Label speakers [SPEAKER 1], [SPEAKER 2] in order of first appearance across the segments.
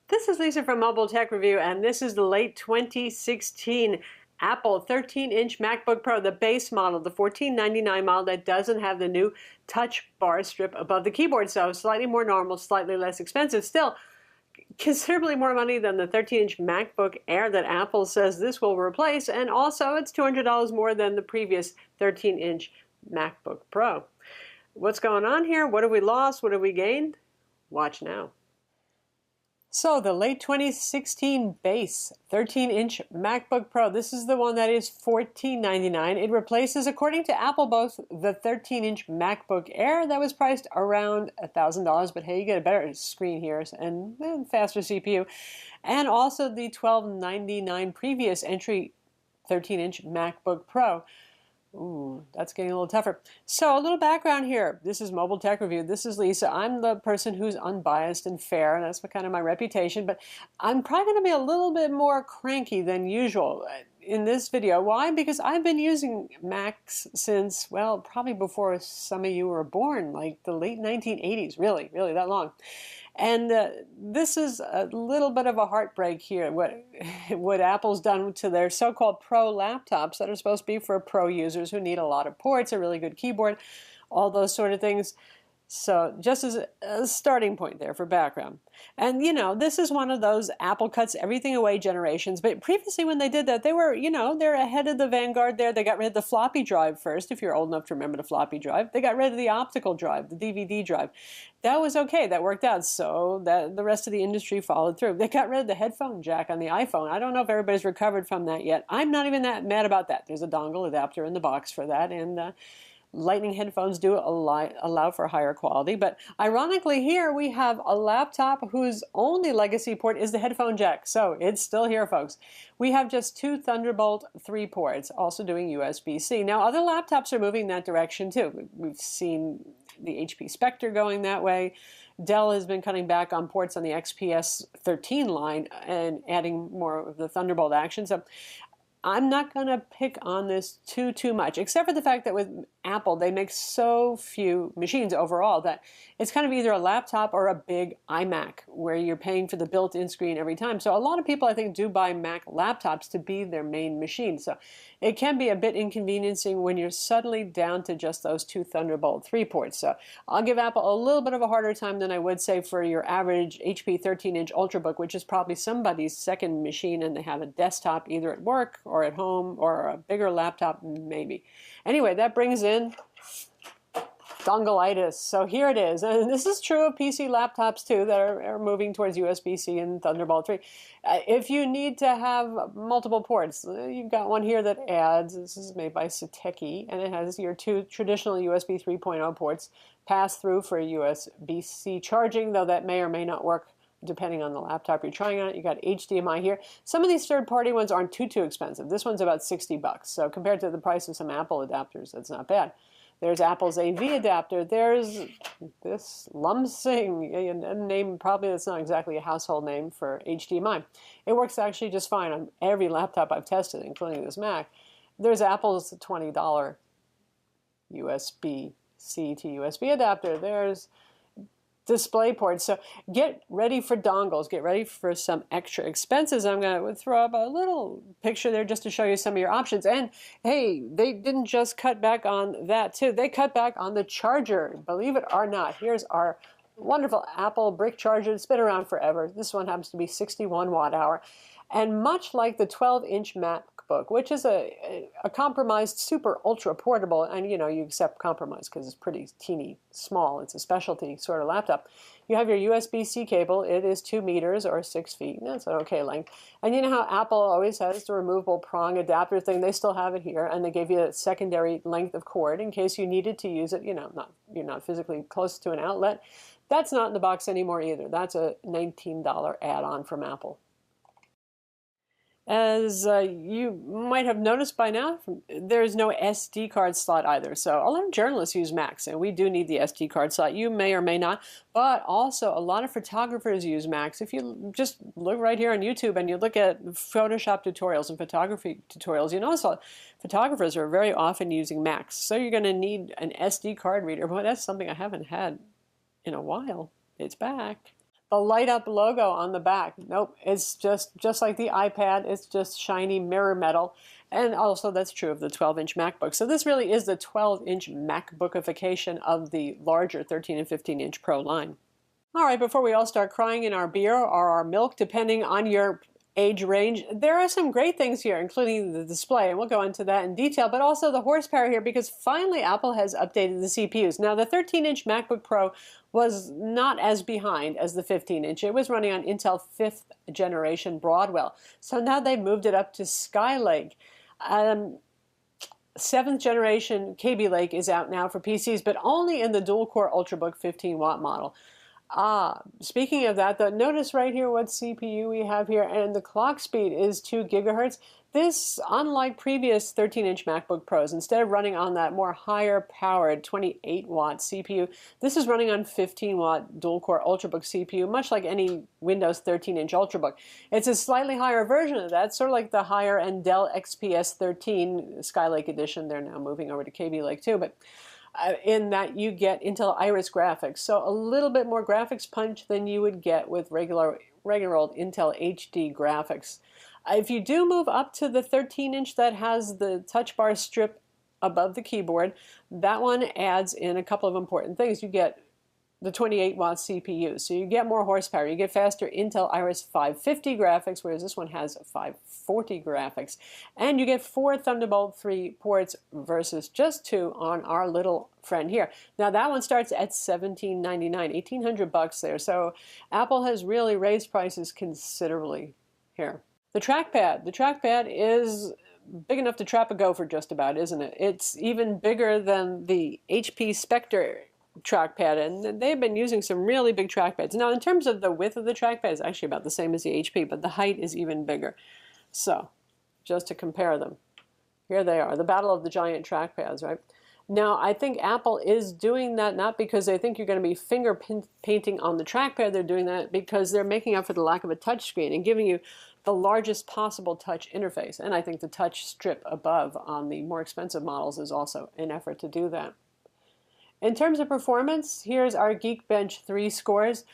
[SPEAKER 1] This is Lisa from Mobile Tech Review, and this is the late 2016 Apple 13-inch MacBook Pro, the base model, the $1499 model that doesn't have the new touch bar strip above the keyboard, so slightly more normal, slightly less expensive. Still, considerably more money than the 13-inch MacBook Air that Apple says this will replace, and also it's $200 more than the previous 13-inch MacBook Pro. What's going on here? What have we lost? What have we gained? Watch now. So the late 2016 base 13-inch MacBook Pro, this is the one that is $1499. It replaces, according to Apple, both the 13-inch MacBook Air that was priced around $1,000, but hey, you get a better screen here and faster CPU, and also the $1,299 previous entry 13-inch MacBook Pro. Ooh, that's getting a little tougher. So a little background here. This is Mobile Tech Review. This is Lisa. I'm the person who's unbiased and fair, and that's kind of my reputation, but I'm probably going to be a little bit more cranky than usual in this video. Why? Because I've been using Macs since, well, probably before some of you were born, like the late 1980s, really that long. And this is a little bit of a heartbreak here, what Apple's done to their so-called Pro laptops that are supposed to be for Pro users who need a lot of ports, a really good keyboard, all those sort of things. So just as a starting point there for background. And, you know, this is one of those Apple cuts everything away generations. But previously when they did that, they were, you know, they're ahead of the vanguard there. They got rid of the floppy drive first, if you're old enough to remember the floppy drive. They got rid of the optical drive, the DVD drive. That was okay. That worked out. So that the rest of the industry followed through. They got rid of the headphone jack on the iPhone. I don't know if everybody's recovered from that yet. I'm not even that mad about that. There's a dongle adapter in the box for that. And Lightning headphones do allow for higher quality, but ironically here we have a laptop whose only legacy port is the headphone jack, so it's still here, folks. We have just two Thunderbolt 3 ports, also doing USB-C. Now other laptops are moving that direction too. We've seen the HP Spectre going that way. Dell has been cutting back on ports on the XPS 13 line and adding more of the Thunderbolt action. So I'm not going to pick on this too much, except for the fact that with Apple, they make so few machines overall that it's kind of either a laptop or a big iMac where you're paying for the built-in screen every time. So a lot of people, I think, do buy Mac laptops to be their main machine. So it can be a bit inconveniencing when you're suddenly down to just those two Thunderbolt 3 ports. So I'll give Apple a little bit of a harder time than I would say for your average HP 13-inch Ultrabook, which is probably somebody's second machine, and they have a desktop either at work or at home or a bigger laptop maybe. Anyway, that brings in dongleitis. So here it is. And this is true of PC laptops too that are moving towards USB-C and Thunderbolt 3. If you need to have multiple ports, you've got one here that adds, this is made by Sateki, and it has your two traditional USB 3.0 ports pass through for USB-C charging, though that may or may not work depending on the laptop you're trying on. You got HDMI here. Some of these third-party ones aren't too expensive. This one's about 60 bucks. So compared to the price of some Apple adapters, that's not bad. There's Apple's AV adapter. There's this Lumsing, a name probably that's not exactly a household name for HDMI. It works actually just fine on every laptop I've tested, including this Mac. There's Apple's $20 USB-C to USB adapter. There's display ports. So get ready for dongles. Get ready for some extra expenses. I'm going to throw up a little picture there just to show you some of your options. And hey, they didn't just cut back on that too. They cut back on the charger. Believe it or not, here's our wonderful Apple brick charger. It's been around forever. This one happens to be 61 watt hour. And much like the 12-inch MacBook, which is a compromised super ultra portable, and you know, you accept compromise because it's pretty teeny small. It's a specialty sort of laptop. You have your USB-C cable. It is 2 meters or 6 feet. That's an okay length. And you know how Apple always has the removable prong adapter thing? They still have it here, and they gave you a secondary length of cord in case you needed to use it. You know, you're not physically close to an outlet. That's not in the box anymore either. That's a $19 add-on from Apple. As you might have noticed by now, there's no SD card slot either. So a lot of journalists use Macs, and we do need the SD card slot. You may or may not, but also a lot of photographers use Macs. If you just look right here on YouTube and you look at Photoshop tutorials and photography tutorials, you notice photographers are very often using Macs. So you're going to need an SD card reader. But that's something I haven't had in a while. It's back. The light up logo on the back. Nope, it's just like the iPad. It's just shiny mirror metal. And also that's true of the 12-inch MacBook. So this really is the 12-inch MacBookification of the larger 13 and 15-inch Pro line. All right, before we all start crying in our beer or our milk, depending on your age range, there are some great things here, including the display, and we'll go into that in detail, but also the horsepower here, because finally Apple has updated the CPUs. Now, the 13-inch MacBook Pro was not as behind as the 15-inch. It was running on Intel 5th generation Broadwell. So now they've moved it up to Skylake. 7th generation Kaby Lake is out now for PCs, but only in the dual-core Ultrabook 15-watt model. Speaking of that, though, notice right here what CPU we have here, and the clock speed is 2 gigahertz. This, unlike previous 13-inch MacBook Pros, instead of running on that more higher-powered 28-watt CPU, this is running on 15-watt dual-core Ultrabook CPU, much like any Windows 13-inch Ultrabook. It's a slightly higher version of that, sort of like the higher-end Dell XPS 13 Skylake edition. They're now moving over to Kaby Lake too, but in that you get Intel Iris graphics, so a little bit more graphics punch than you would get with regular old Intel HD graphics. If you do move up to the 13-inch that has the touch bar strip above the keyboard, that one adds in a couple of important things. You get the 28-watt CPU, so you get more horsepower. You get faster Intel Iris 550 graphics, whereas this one has 540 graphics. And you get 4 Thunderbolt 3 ports versus just 2 on our little friend here. Now that one starts at $17.99, $1,800 there. So Apple has really raised prices considerably here. The trackpad is big enough to trap a gopher just about, isn't it? It's even bigger than the HP Spectre trackpad, and they've been using some really big trackpads. Now, in terms of the width of the trackpad, it's actually about the same as the HP, but the height is even bigger. So, just to compare them, here they are, the battle of the giant trackpads, right? Now, I think Apple is doing that not because they think you're going to be finger painting on the trackpad. They're doing that because they're making up for the lack of a touchscreen and giving you the largest possible touch interface. And I think the touch strip above on the more expensive models is also an effort to do that. In terms of performance, here's our Geekbench 3 scores.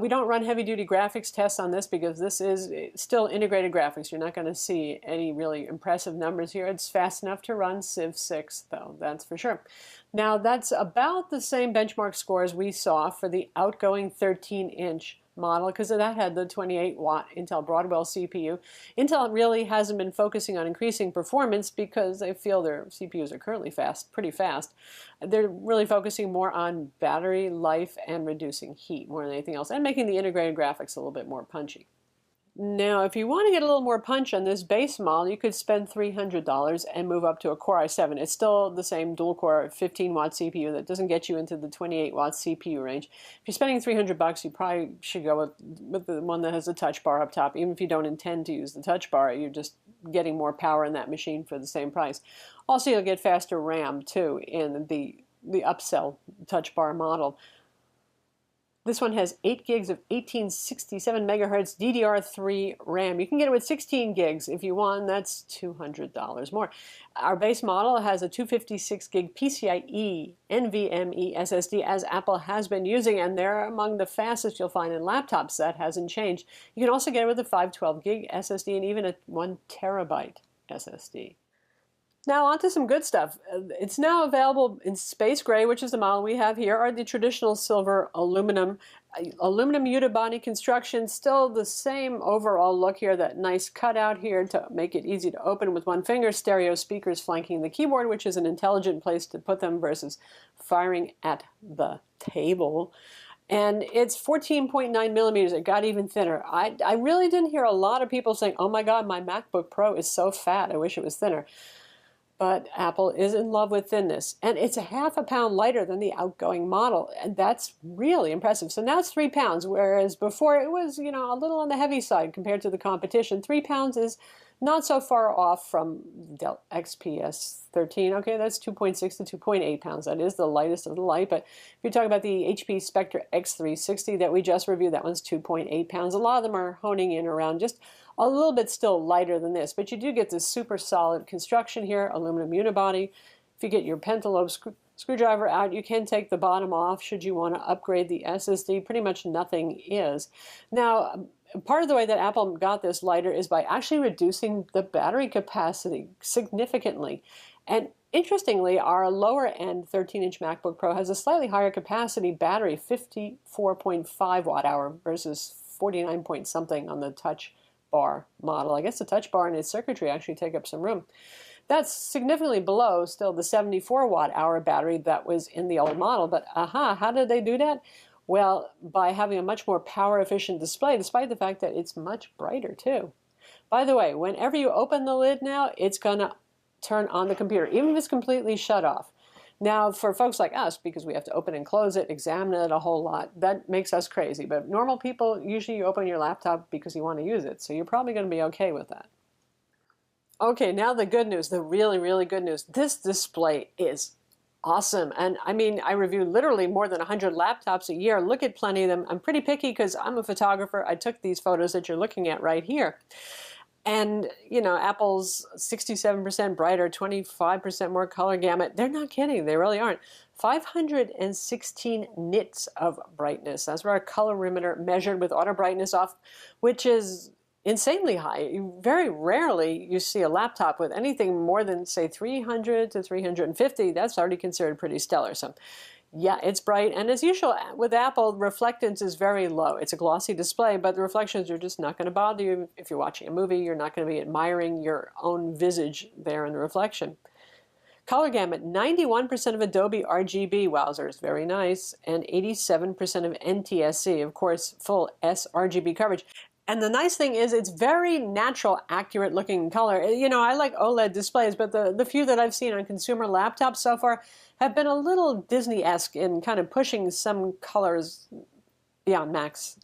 [SPEAKER 1] We don't run heavy-duty graphics tests on this because this is still integrated graphics. You're not going to see any really impressive numbers here. It's fast enough to run Civ 6, though, that's for sure. Now, that's about the same benchmark scores we saw for the outgoing 13-inch model, because that had the 28-watt Intel Broadwell CPU. Intel really hasn't been focusing on increasing performance because they feel their CPUs are currently pretty fast. They're really focusing more on battery life and reducing heat more than anything else, and making the integrated graphics a little bit more punchy. Now, if you want to get a little more punch on this base model, you could spend $300 and move up to a Core i7. It's still the same dual-core 15-watt CPU that doesn't get you into the 28-watt CPU range. If you're spending $300, you probably should go with the one that has a touch bar up top. Even if you don't intend to use the touch bar, you're just getting more power in that machine for the same price. Also, you'll get faster RAM, too, in the upsell touch bar model. This one has 8 gigs of 1867 megahertz DDR3 RAM. You can get it with 16 gigs if you want. That's $200 more. Our base model has a 256 gig PCIe NVMe SSD, as Apple has been using, and they're among the fastest you'll find in laptops. That hasn't changed. You can also get it with a 512 gig SSD and even a 1 terabyte SSD. Now on to some good stuff. It's now available in space gray, which is the model we have here, or the traditional silver aluminum. Aluminum unibody construction, still the same overall look here, that nice cutout here to make it easy to open with one finger, stereo speakers flanking the keyboard, which is an intelligent place to put them versus firing at the table. And it's 14.9 millimeters. It got even thinner. I really didn't hear a lot of people saying, oh my God, my MacBook Pro is so fat, I wish it was thinner. But Apple is in love with thinness, and it's a half a pound lighter than the outgoing model, and that's really impressive. So now it's 3 pounds, whereas before it was, a little on the heavy side compared to the competition. 3 pounds is not so far off from Dell XPS 13. Okay, that's 2.6 to 2.8 pounds. That is the lightest of the light, but if you're talking about the HP Spectre X360 that we just reviewed, that one's 2.8 pounds. A lot of them are honing in around just a little bit still lighter than this, but you do get this super solid construction here, aluminum unibody. If you get your pentalobe screwdriver out, you can take the bottom off should you want to upgrade the SSD. Pretty much nothing is. Now, part of the way that Apple got this lighter is by actually reducing the battery capacity significantly. And interestingly, our lower end 13-inch MacBook Pro has a slightly higher capacity battery, 54.5 watt hour versus 49 point something on the Touch Bar model. I guess the Touch Bar and its circuitry actually take up some room. That's significantly below still the 74 watt hour battery that was in the old model. But how did they do that? Well, by having a much more power efficient display, despite the fact that it's much brighter too. By the way, whenever you open the lid now, it's going to turn on the computer, even if it's completely shut off. Now, for folks like us, because we have to open and close it, examine it a whole lot, that makes us crazy. But normal people, usually you open your laptop because you want to use it. So you're probably going to be okay with that. Okay, now the good news, the really, really good news. This display is awesome. And I mean, I review literally more than 100 laptops a year. Look at plenty of them. I'm pretty picky because I'm a photographer. I took these photos that you're looking at right here. And, you know, Apple's 67% brighter, 25% more color gamut. They're not kidding. They really aren't. 516 nits of brightness. That's where our colorimeter measured with auto brightness off, which is insanely high. Very rarely you see a laptop with anything more than, say, 300 to 350. That's already considered pretty stellar. So, yeah, it's bright. And as usual, with Apple, reflectance is very low. It's a glossy display, but the reflections are just not going to bother you. If you're watching a movie, you're not going to be admiring your own visage there in the reflection. Color gamut, 91% of Adobe RGB, wowzers, very nice, and 87% of NTSC, of course, full sRGB coverage. And the nice thing is it's very natural, accurate looking color. You know, I like OLED displays, but the few that I've seen on consumer laptops so far have been a little Disney-esque in kind of pushing some colors beyond max.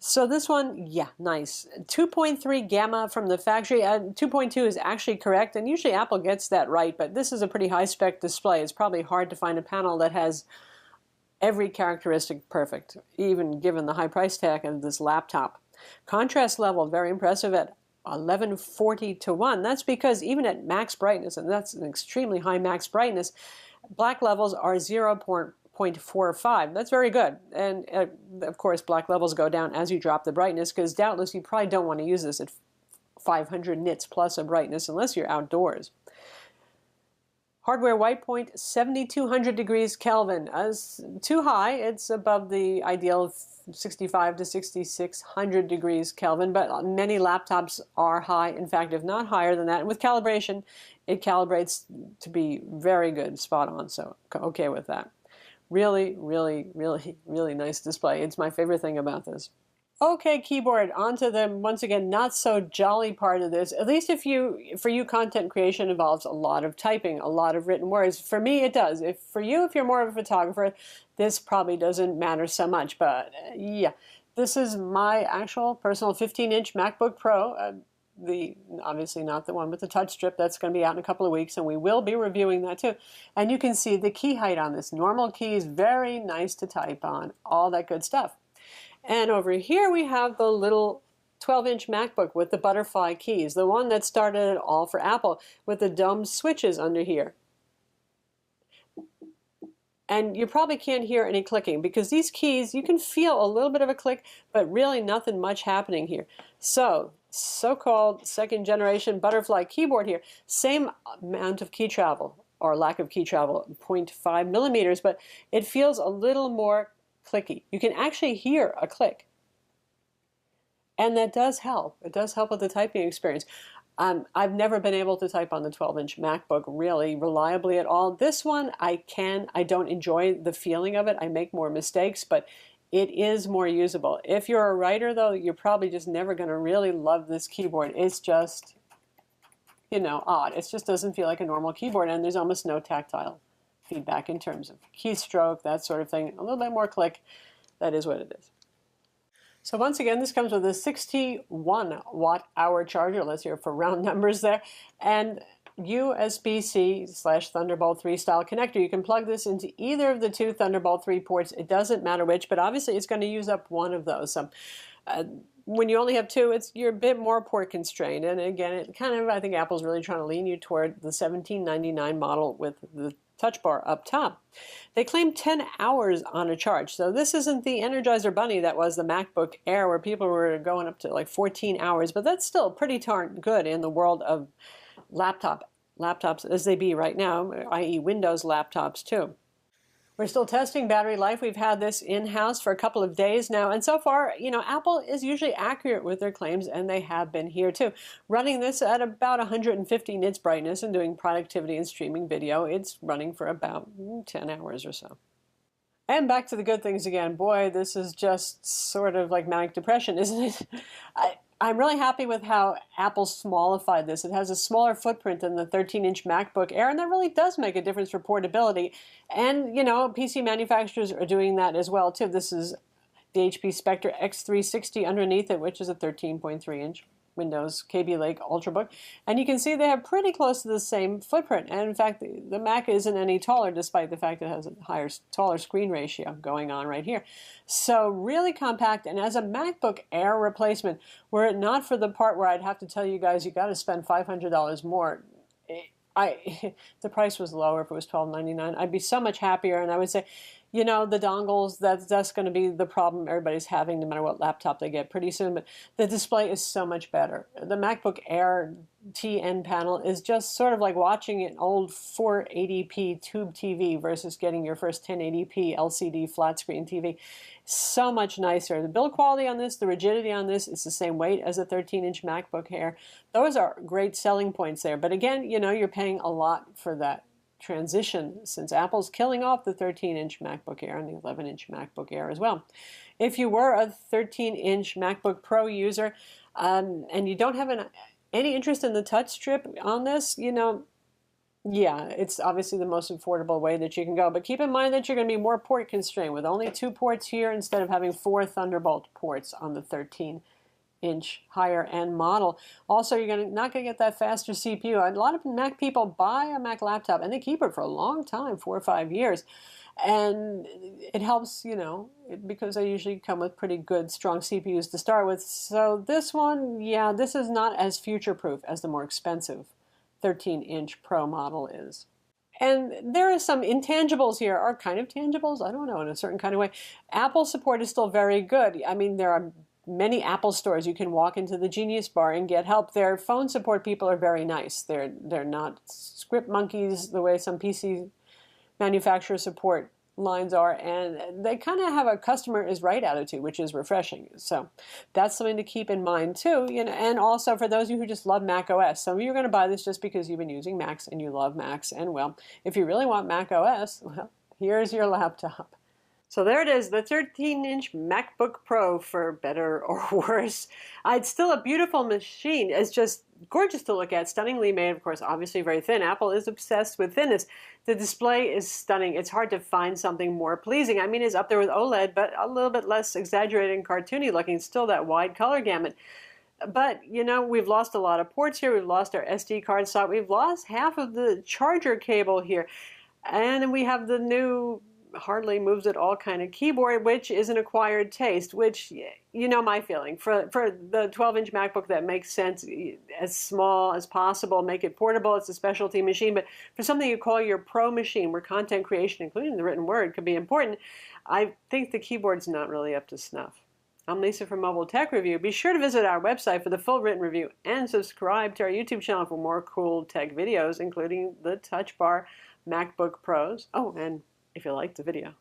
[SPEAKER 1] So this one, yeah, nice. 2.3 gamma from the factory. 2.2 is actually correct, and usually Apple gets that right, but this is a pretty high-spec display. It's probably hard to find a panel that has every characteristic perfect, even given the high price tag of this laptop. Contrast level, very impressive at 1140 to 1. That's because even at max brightness, and that's an extremely high max brightness, black levels are 0.45. That's very good. And of course, black levels go down as you drop the brightness, because doubtless you probably don't want to use this at 500 nits plus of brightness unless you're outdoors. Hardware white point, 7200 degrees Kelvin. As too high, it's above the ideal 65 to 6600 degrees Kelvin, but many laptops are high. In fact, if not higher than that, and with calibration, it calibrates to be very good, spot on, so okay with that. Really, really, really, really nice display. It's my favorite thing about this. Okay, keyboard, onto the, once again, not so jolly part of this. At least for you, content creation involves a lot of typing, a lot of written words. For me, it does. For you, if you're more of a photographer, this probably doesn't matter so much. But yeah, this is my actual personal 15-inch MacBook Pro. Obviously not the one with the touch strip. That's going to be out in a couple of weeks, and we will be reviewing that too. And you can see the key height on this. Normal keys, very nice to type on, all that good stuff. And over here we have the little 12-inch MacBook with the butterfly keys, the one that started it all for Apple, with the domed switches under here. And you probably can't hear any clicking because these keys, you can feel a little bit of a click, but really nothing much happening here. So-called second generation butterfly keyboard here, same amount of key travel, or lack of key travel, 0.5 millimeters, but it feels a little more clicky. You can actually hear a click. And that does help. It does help with the typing experience. I've never been able to type on the 12-inch MacBook really reliably at all. This one, I don't enjoy the feeling of it. I make more mistakes, but it is more usable. If you're a writer, though, you're probably just never going to really love this keyboard. It's just, you know, odd. It just doesn't feel like a normal keyboard, and there's almost no tactile feedback in terms of keystroke, that sort of thing. A little bit more click. That is what it is. So once again, this comes with a 61 watt-hour charger. Let's hear for round numbers there. And USB-C/Thunderbolt 3 style connector. You can plug this into either of the two Thunderbolt 3 ports. It doesn't matter which, but obviously it's going to use up one of those. So, when you only have two, you're a bit more port constrained. And again, it kind of, I think Apple's really trying to lean you toward the $1799 model with the touch bar up top. They claim 10 hours on a charge. So this isn't the Energizer Bunny that was the MacBook Air where people were going up to like 14 hours, but that's still pretty darn good in the world of laptops as they be right now, i.e. Windows laptops too. We're still testing battery life. We've had this in-house for a couple of days now, and so far, Apple is usually accurate with their claims, and they have been here too. Running this at about 150 nits brightness and doing productivity and streaming video, it's running for about 10 hours or so. And back to the good things again. Boy, this is just sort of like manic depression, isn't it? I'm really happy with how Apple smallified this. It has a smaller footprint than the 13-inch MacBook Air, and that really does make a difference for portability. And, PC manufacturers are doing that as well, too. This is the HP Spectre X360 underneath it, which is a 13.3-inch Windows Skylake Ultrabook. And you can see they have pretty close to the same footprint. And in fact, the Mac isn't any taller, despite the fact that it has a taller screen ratio going on right here. So really compact. And as a MacBook Air replacement, were it not for the part where I'd have to tell you guys you got to spend $500 more, the price was lower if it was $12.99. I'd be so much happier. And I would say, the dongles, that's going to be the problem everybody's having no matter what laptop they get pretty soon. But the display is so much better. The MacBook Air TN panel is just sort of like watching an old 480p tube TV versus getting your first 1080p LCD flat screen TV. So much nicer. The build quality on this, the rigidity on this is the same weight as a 13-inch MacBook Air. Those are great selling points there. But again, you're paying a lot for that transition since Apple's killing off the 13-inch MacBook Air and the 11-inch MacBook Air as well. If you were a 13-inch MacBook Pro user and you don't have any interest in the touch strip on this, yeah, it's obviously the most affordable way that you can go. But keep in mind that you're going to be more port constrained with only 2 ports here instead of having 4 Thunderbolt ports on the 13-inch higher end model. Also, you're not going to get that faster CPU. A lot of Mac people buy a Mac laptop and they keep it for a long time, 4 or 5 years. And it helps, because they usually come with pretty good, strong CPUs to start with. So this one, yeah, this is not as future-proof as the more expensive 13-inch Pro model is. And there are some intangibles here, or kind of tangibles, I don't know, in a certain kind of way. Apple support is still very good. I mean, there are many Apple stores you can walk into the Genius Bar and get help. Their phone support people are very nice. They're not script monkeys the way some PC manufacturer support lines are, and they kind of have a customer is right attitude, which is refreshing. So that's something to keep in mind too. And also for those of you who just love Mac OS, some of you are going to buy this just because you've been using Macs and you love Macs. And well, if you really want Mac OS, well, here's your laptop. So there it is, the 13-inch MacBook Pro, for better or worse. It's still a beautiful machine. It's just gorgeous to look at, stunningly made, of course, obviously very thin. Apple is obsessed with thinness. The display is stunning. It's hard to find something more pleasing. I mean, it's up there with OLED, but a little bit less exaggerated and cartoony looking, still that wide color gamut. But, we've lost a lot of ports here. We've lost our SD card slot. We've lost half of the charger cable here. And then we have the new hardly moves at all kind of keyboard, which is an acquired taste, which, my feeling. For the 12-inch MacBook, that makes sense. As small as possible, make it portable. It's a specialty machine. But for something you call your pro machine, where content creation, including the written word, could be important, I think the keyboard's not really up to snuff. I'm Lisa from Mobile Tech Review. Be sure to visit our website for the full written review and subscribe to our YouTube channel for more cool tech videos, including the Touch Bar MacBook Pros. Oh, and if you liked the video,